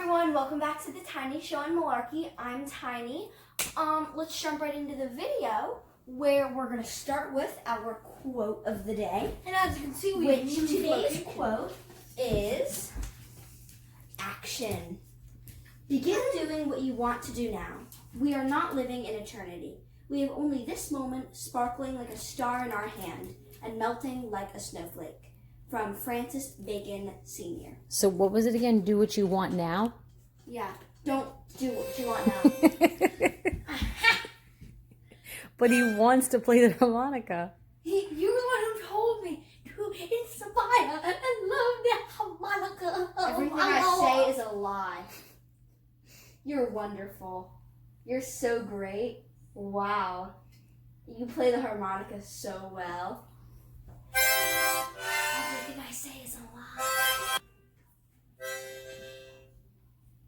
everyone, welcome back to the Tiny Show and Malarkey. I'm Tiny. Let's jump right into the video where we're going to start with our quote of the day. And as you can see, today's quote is action. Begin doing what you want to do now. We are not living in eternity. We have only this moment, sparkling like a star in our hand and melting like a snowflake. From Francis Bacon Sr. So what was it again? Do what you want now? Yeah, don't do what you want now. But he wants to play the harmonica. You're the one who told me to inspire and love the harmonica. Everything I say is a lie. You're wonderful. You're so great. Wow. You play the harmonica so well. Everything I say is a lie.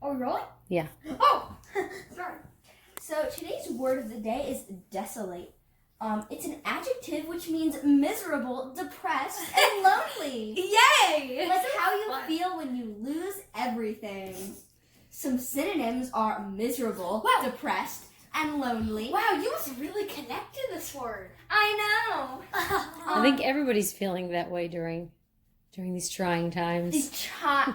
Oh, really? Yeah. Oh, sorry. So today's word of the day is desolate. It's an adjective which means miserable, depressed, and lonely. Yay! Like how you feel when you lose everything. Some synonyms are miserable, Wow. depressed, and lonely. Wow, you must really connect to this word. I know. I think everybody's feeling that way during these trying times. These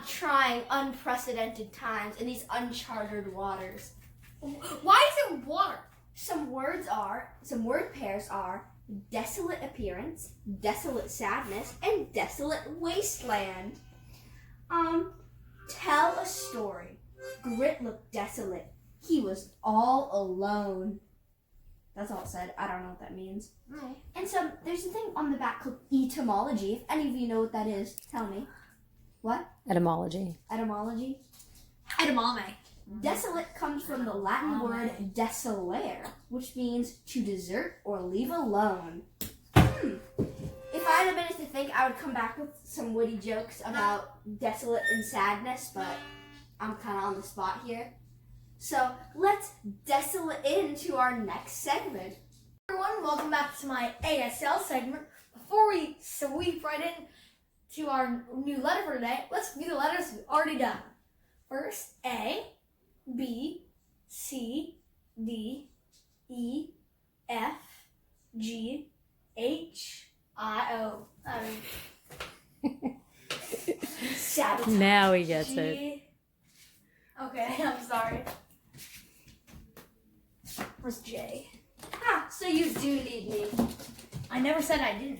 trying, unprecedented times in these uncharted waters. Why is it water? Some word pairs are desolate appearance, desolate sadness, and desolate wasteland. Tell a story. Grit looked desolate. He was all alone. That's all it said. I don't know what that means. No. And so there's a thing on the back called etymology. If any of you know what that is, tell me. What? Etymology. Etymology? Edamame. Desolate comes from the Latin word desolare, which means to desert or leave alone. If I had a minute to think, I would come back with some witty jokes about desolate and sadness, but I'm kind of on the spot here. So let's desolate into our next segment. Everyone, welcome back to my ASL segment. Before we sweep right in to our new letter for today, let's view the letters we've already done. First, A, B, C, D, E, F, G, H, I, O. Sabotage. Now he gets it. G. Okay, I'm sorry. Where's J? Ah, so you do need me. I never said I didn't.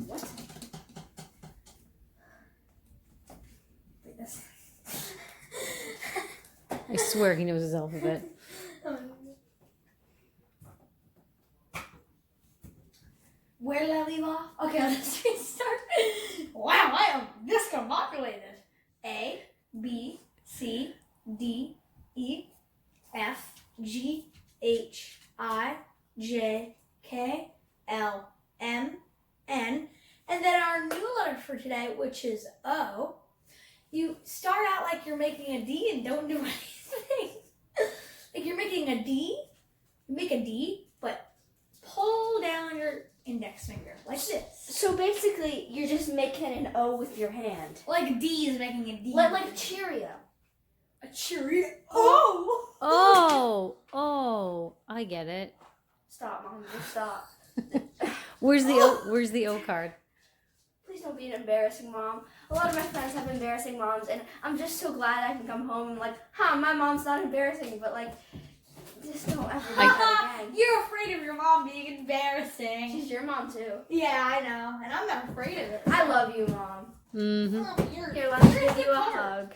What? Wait, this. I swear he knows his alphabet. Where did I leave off? Okay, let's restart. Wow, I am discombobulated. A, B, C, D, E, F, G, H, I, J, K, L, M, N, and then our new letter for today, which is O. You start out like you're making a D and don't do anything. Like you're making a D, you make a D, but pull down your index finger like this. So basically, you're just making an O with your hand. Like D is making a D. Like Cheerio. a Cheerio. Oh! Oh, I get it. Stop, Mom. Just stop. Where's the O card? Please don't be an embarrassing mom. A lot of my friends have embarrassing moms, and I'm just so glad I can come home and like, my mom's not embarrassing, but like, just don't ever do that again. You're afraid of your mom being embarrassing. She's your mom too. Yeah, I know. And I'm not afraid of it. I love you, Mom. Mm-hmm. Oh, here. Here, let me Where's give the you a card? hug.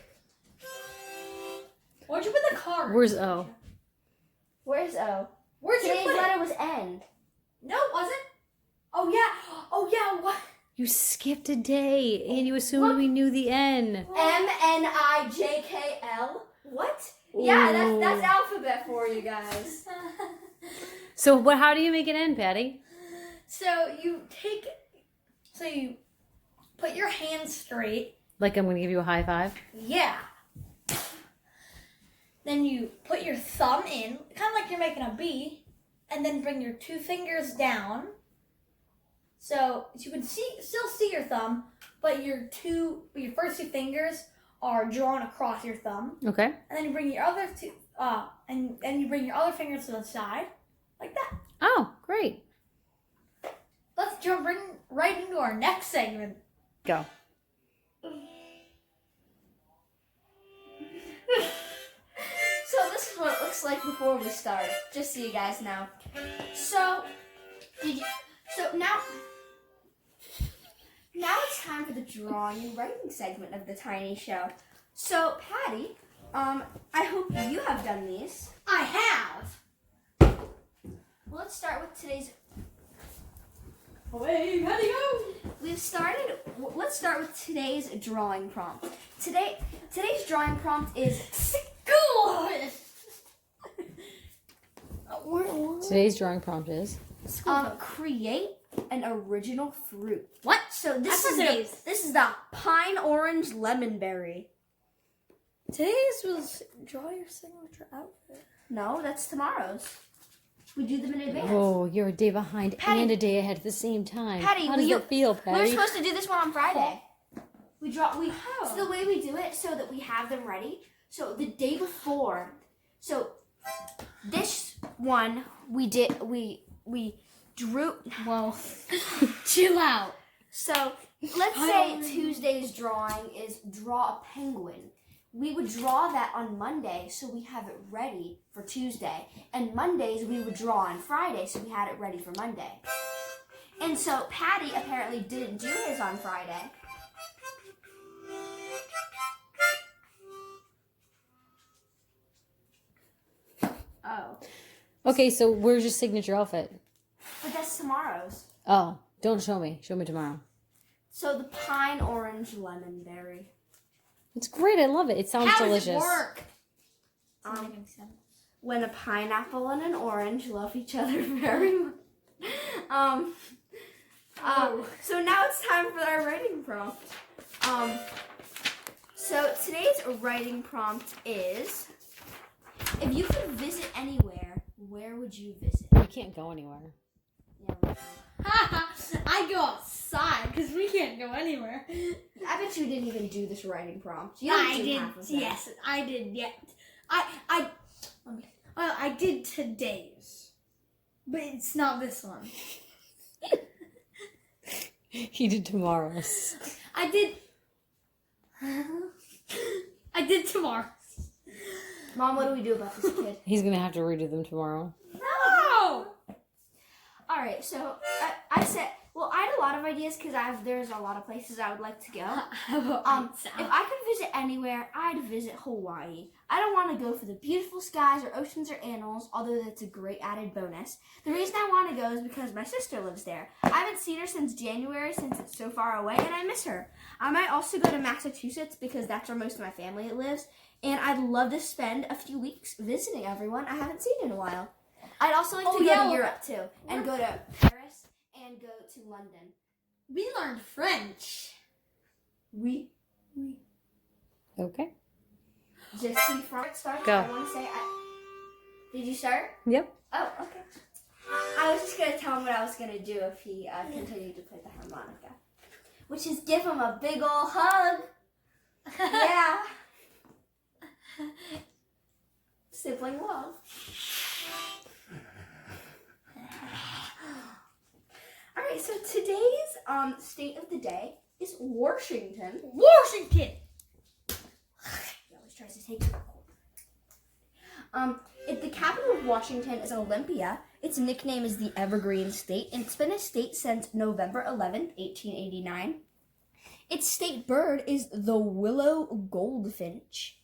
Where'd you put the card? Where's O? Where's O? Where'd you Today's put it? letter was N. No, it wasn't. Oh, yeah. Oh, yeah. What? You skipped a day and you assumed we knew the N. M-N-I-J-K-L. What? Yeah, Ooh. that's alphabet for you guys. So how do you make an N, Patty? So you put your hands straight. Like I'm gonna give you a high five? Yeah. Then you put your thumb in, kind of like you're making a B, and then bring your two fingers down. So you can still see your thumb, but your first two fingers are drawn across your thumb, Okay. and then you bring your other two, and you bring your other fingers to the side, like that. Oh, great. Let's jump right into our next segment. Go. So this is what it looks like before we start, just so you guys know. So now it's time for the drawing and writing segment of the Tiny Show. So Patty, I hope you have done these. I have. Well, let's start with today's. Away, Patty, go! Let's start with today's drawing prompt. Today's drawing prompt is School. Today's drawing prompt is create an original fruit. What? So this That's is the pine orange lemon berry. Today's was draw your signature outfit. No, that's tomorrow's. We do them in advance. oh, you're a day behind Patty- and a day ahead at the same time. Patty, How does that feel, We were Patty? supposed to do this one on Friday. So the way we do it so that we have them ready. So the day before. So this one we drew. Well, chill out. So let's say Tuesday's drawing is draw a penguin. We would draw that on Monday so we have it ready for Tuesday. And Mondays we would draw on Friday so we had it ready for Monday. And so Patty apparently didn't do his on Friday. Oh. Okay, so where's your signature outfit? But that's tomorrow's. Oh, don't show me. Show me tomorrow. So the pine orange lemon berry. It's great. I love it. It sounds How delicious. does it work? When a pineapple and an orange love each other very much. So now it's time for our writing prompt. So today's writing prompt is, if you could visit anywhere, where would you visit? You can't go anywhere. Yeah, I go outside because we can't go anywhere. I bet you didn't even do this writing prompt. You I didn't do did. half of that. Yes, I did. Yeah, I did today's, but it's not this one. He did tomorrow's. I did tomorrow. Mom, what do we do about this kid? He's gonna have to redo them tomorrow. No. All right, so I said, well, I had a lot of ideas because there's a lot of places I would like to go. If I could visit anywhere, I'd visit Hawaii. I don't want to go for the beautiful skies or oceans or animals, although that's a great added bonus. The reason I want to go is because my sister lives there. I haven't seen her since January since it's so far away, and I miss her. I might also go to Massachusetts because that's where most of my family lives, and I'd love to spend a few weeks visiting everyone I haven't seen in a while. I'd also like to go to Europe too, and go to Paris and go to London. We learned French. Oui. Okay. Je suis French. Go. I want to say. Did you start? Yep. Oh, okay. I was just gonna tell him what I was gonna do if he continued to play the harmonica, which is give him a big ol' hug. Yeah. Sibling love. All right. So today's state of the day is Washington. Washington. He always tries to take it. If the capital of Washington is Olympia, its nickname is the Evergreen State, and it's been a state since November 11th, 1889. Its state bird is the willow goldfinch,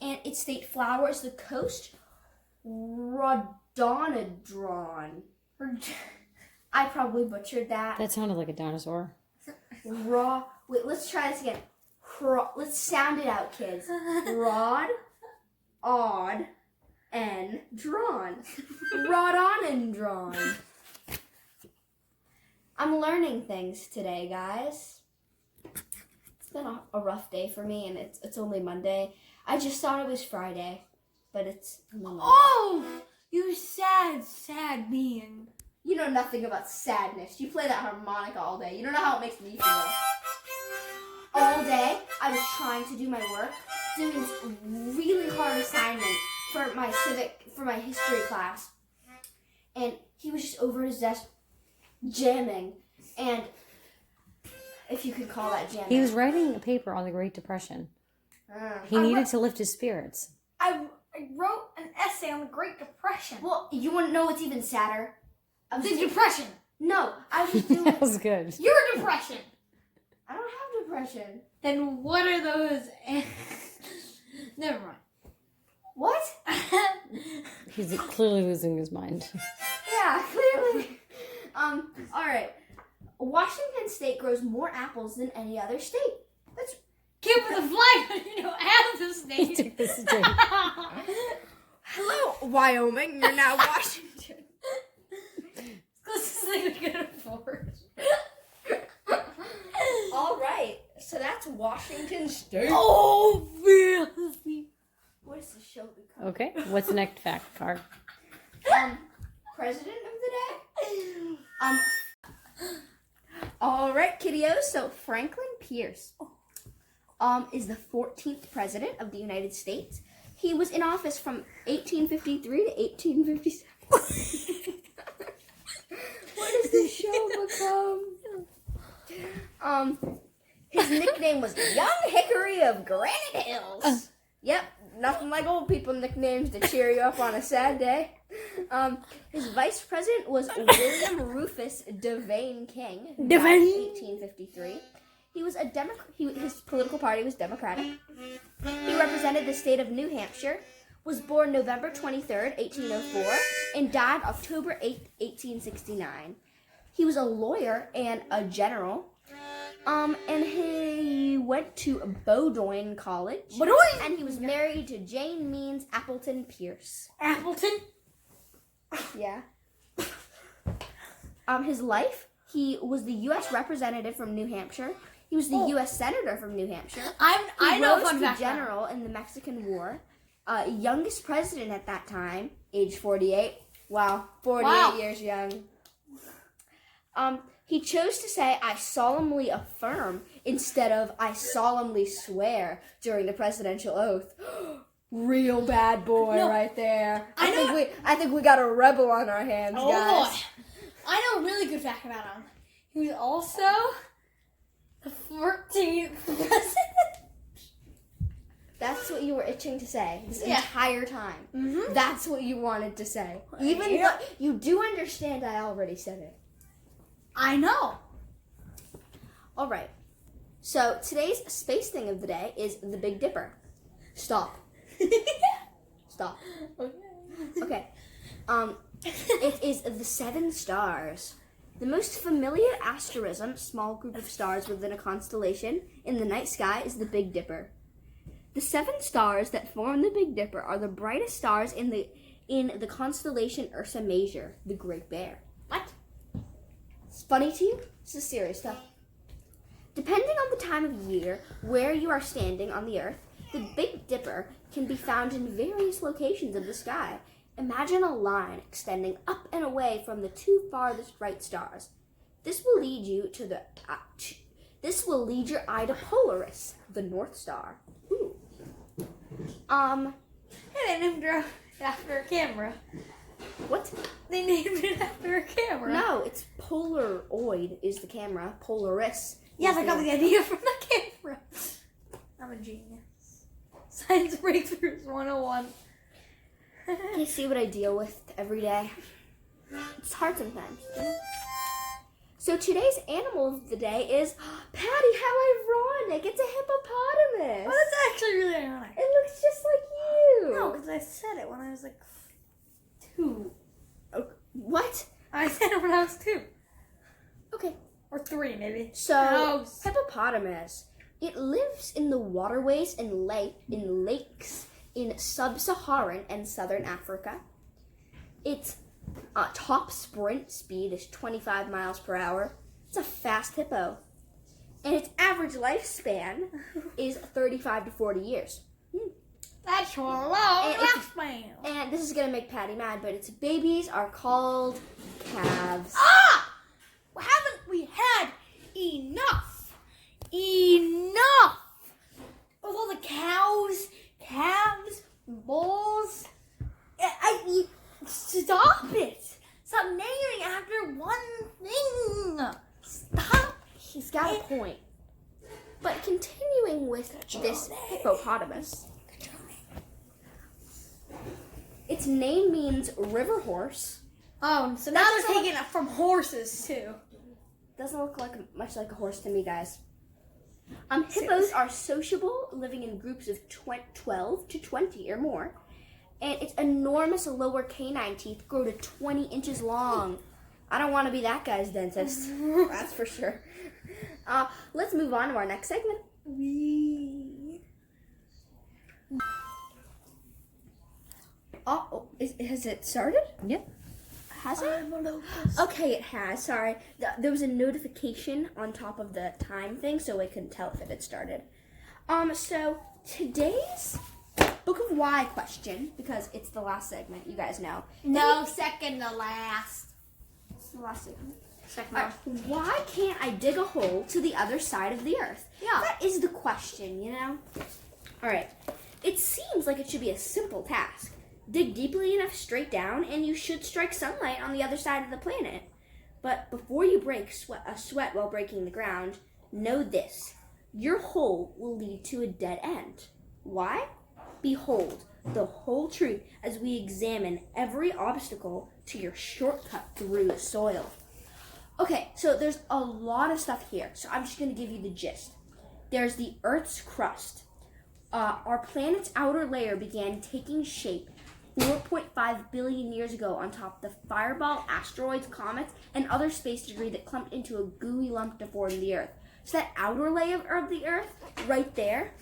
and its state flower is the coast rhododendron. I probably butchered that. That sounded like a dinosaur. Wait, let's try this again. Let's sound it out, kids. Rod, odd, and drawn. Rod on and drawn. I'm learning things today, guys. It's been a rough day for me, and it's only Monday. I just thought it was Friday, but it's only Monday. Oh, you sad being. You know nothing about sadness. You play that harmonica all day. You don't know how it makes me feel. Oh, all day I was trying to do my work, doing this really hard assignment for my history class. And he was just over at his desk jamming. And if you could call that jamming. He was writing a paper on the Great Depression. He needed to lift his spirits. I wrote an essay on the Great Depression. Well, you want to know what's even sadder? The Depression. No, I was doing. That was good. Your depression. I don't have depression. Then what are those? Never mind. What? He's clearly losing his mind. Yeah, clearly. All right. Washington State grows more apples than any other state. That's Give the flag, but you know, out of the He state. took this drink. hello, Wyoming. You're now Washington. Closest thing we could afford. All right. So that's Washington State. Oh, really? What is the show become? Okay, what's the next fact, Car? President of the day. All right, kiddos. So Franklin Pierce, is the 14th president of the United States. He was in office from 1853 to 1857. What does this show become? His nickname was Young Hickory of Granite Hills. Yep, nothing like old people nicknames to cheer you up on a sad day. His vice president was William Rufus Devane King, who died in 1853. He was a his political party was Democratic. He represented the state of New Hampshire, was born November 23rd, 1804, and died October 8th, 1869. He was a lawyer and a general. And he went to Bowdoin College. Bowdoin! And he was married to Jane Means Appleton Pierce. Appleton? Yeah. His life, he was the U.S. representative from New Hampshire. He was the U.S. senator from New Hampshire. I know fun He rose to fact. general in the Mexican War. Youngest president at that time, age 48. Wow, 48 years young. He chose to say, "I solemnly affirm," instead of "I solemnly swear" during the presidential oath. Real bad boy right there. I think we got a rebel on our hands, guys. Boy. I know a really good fact about him. He was also the 14th president. That's what you were itching to say this entire time. Mm-hmm. That's what you wanted to say. Even though you do understand I already said it. I know. All right. So today's space thing of the day is the Big Dipper. Stop. Stop. Okay. It is the 7 stars. The most familiar asterism, small group of stars within a constellation in the night sky, is the Big Dipper. The 7 stars that form the Big Dipper are the brightest stars in the constellation Ursa Major, the Great Bear. What? It's funny to you? This is serious stuff. Depending on the time of year where you are standing on the Earth, the Big Dipper can be found in various locations of the sky. Imagine a line extending up and away from the 2 farthest bright stars. This will lead you to lead your eye to Polaris, the North Star. Ooh. They named it after a camera. What? They named it after a camera. No, it's Polaroid is the camera. Polaris. Yes, I got the idea from the camera. I'm a genius. Science Breakthroughs 101. You see what I deal with every day? It's hard sometimes. So today's animal of the day is, Patty, how ironic. It's a hippopotamus. Oh, that's actually really ironic. It looks just like you. No, because I said it when I was like 2. What? I said it when I was 2. Okay. Or 3, maybe. So, hippopotamus, it lives in the waterways and lakes in sub-Saharan and southern Africa. Its top sprint speed is 25 miles per hour. It's a fast hippo. And its average lifespan is 35 to 40 years. That's a long And lifespan. And this is going to make Patty mad, but its babies are called calves. Ah! Haven't we had enough? Enough! With all the cows, calves, bulls. Stop it! Stop naming after one thing! Stop! He's got a point. But continuing with this hippopotamus, its name means river horse. Oh, so now That's they're taking it from horses too. Doesn't look like much like a horse to me, guys. Hippos are sociable, living in groups of 12 to 20 or more. And its enormous lower canine teeth grow to 20 inches long. I don't want to be that guy's dentist. That's for sure. Let's move on to our next segment. Has it started? Yeah. Has it? Okay, it has. Sorry. There was a notification on top of the time thing, so I couldn't tell if it had started. So today's Book of Why question, because it's the last segment, you guys know. No, second to last. It's the last segment. Second. Why can't I dig a hole to the other side of the earth? Yeah. That is the question, you know? Alright. It seems like it should be a simple task. Dig deeply enough straight down, and you should strike sunlight on the other side of the planet. But before you break a sweat while breaking the ground, know this. Your hole will lead to a dead end. Why? Behold the whole truth as we examine every obstacle to your shortcut through the soil. Okay, so there's a lot of stuff here, so I'm just going to give you the gist. There's the Earth's crust. Our planet's outer layer began taking shape 4.5 billion years ago on top of the fireball, asteroids, comets, and other space debris that clumped into a gooey lump to form the Earth. So that outer layer of the Earth, right there,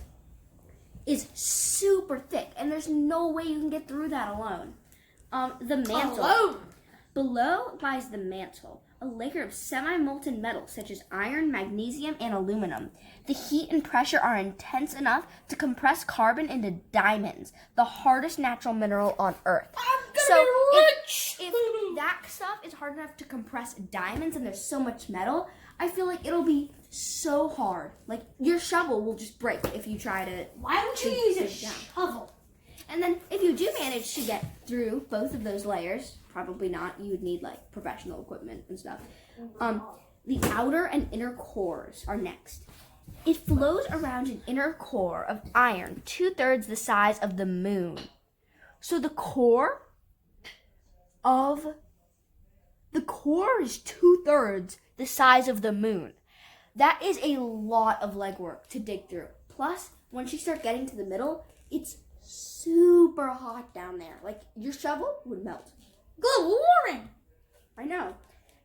is super thick, and there's no way you can get through that alone. The mantle. Alone. Below lies the mantle, a layer of semi-molten metals such as iron, magnesium, and aluminum. The heat and pressure are intense enough to compress carbon into diamonds, the hardest natural mineral on Earth. I'm gonna be rich. If that stuff is hard enough to compress diamonds and there's so much metal, I feel like it'll be so hard. Like, your shovel will just break if you try to... Why would you use a shovel? And then if you do manage to get through both of those layers, probably not, you would need like professional equipment and stuff. The outer and inner cores are next. It flows around an inner core of iron, 2/3 the size of the moon. So the core is 2/3 the size of the moon. That is a lot of legwork to dig through. Plus, once you start getting to the middle, it's super hot down there. Like, your shovel would melt. Global warming. I know.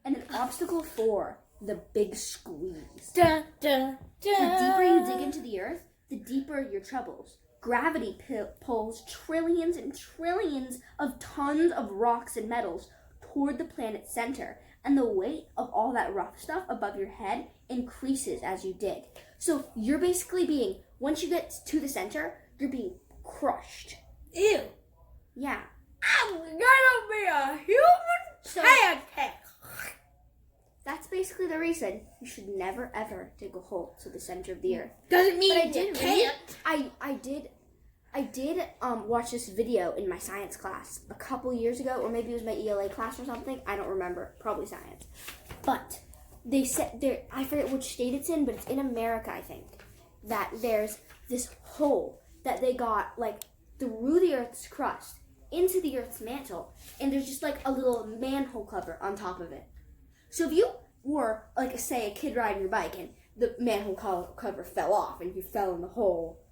And then obstacle 4, the big squeeze. Dun, dun, dun. The deeper you dig into the earth, the deeper your troubles. Gravity pulls trillions and trillions of tons of rocks and metals toward the planet's center. And the weight of all that rough stuff above your head increases as you dig. So you're basically once you get to the center, you're being crushed. Ew. Yeah. I'm gonna be a human pancake. That's basically the reason you should never ever dig a hole to the center of the earth. Doesn't mean But I you did can't. I did watch this video in my science class a couple years ago, or maybe it was my ELA class or something. I don't remember. Probably science. But they said there, I forget which state it's in, but it's in America, I think, that there's this hole that they got like through the Earth's crust into the Earth's mantle, and there's just like a little manhole cover on top of it. So if you were, like, say, a kid riding your bike and the manhole cover fell off and you fell in the hole.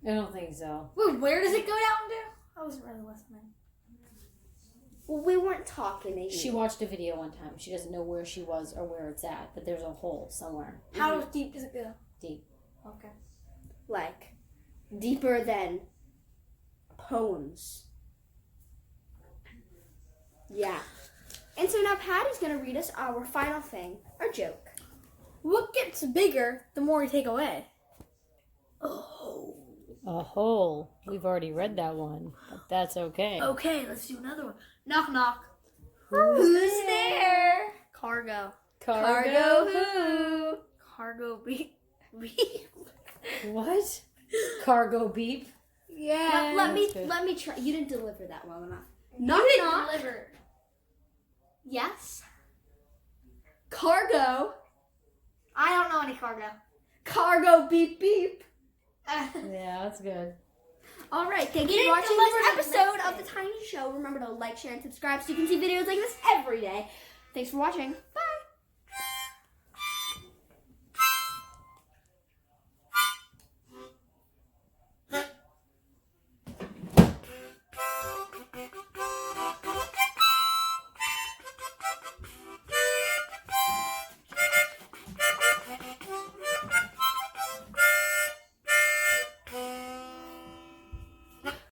I don't think so. Wait, where does it go down to? I wasn't really listening. Well, we weren't talking. Maybe. She watched a video one time. She doesn't know where she was or where it's at, but there's a hole somewhere. How deep does it go? Deep. Okay. Like, deeper than poems. Yeah. And so now Patty's going to read us our final thing, our joke. What gets bigger the more you take away? Oh. A hole. We've already read that one, but that's okay. Okay, let's do another one. Knock, knock. Who's there? Cargo. Cargo who? Cargo be. What? Cargo beep. Yeah. That's good. let me try. You didn't deliver that well enough. You Knock didn't knock. deliver. Yes. Cargo. I don't know any cargo. Cargo beep beep. Yeah, that's good. All right, thank you You for didn't watching deliver this the episode of message. The Tiny Show. Remember to like, share, and subscribe so you can see videos like this every day. Thanks for watching.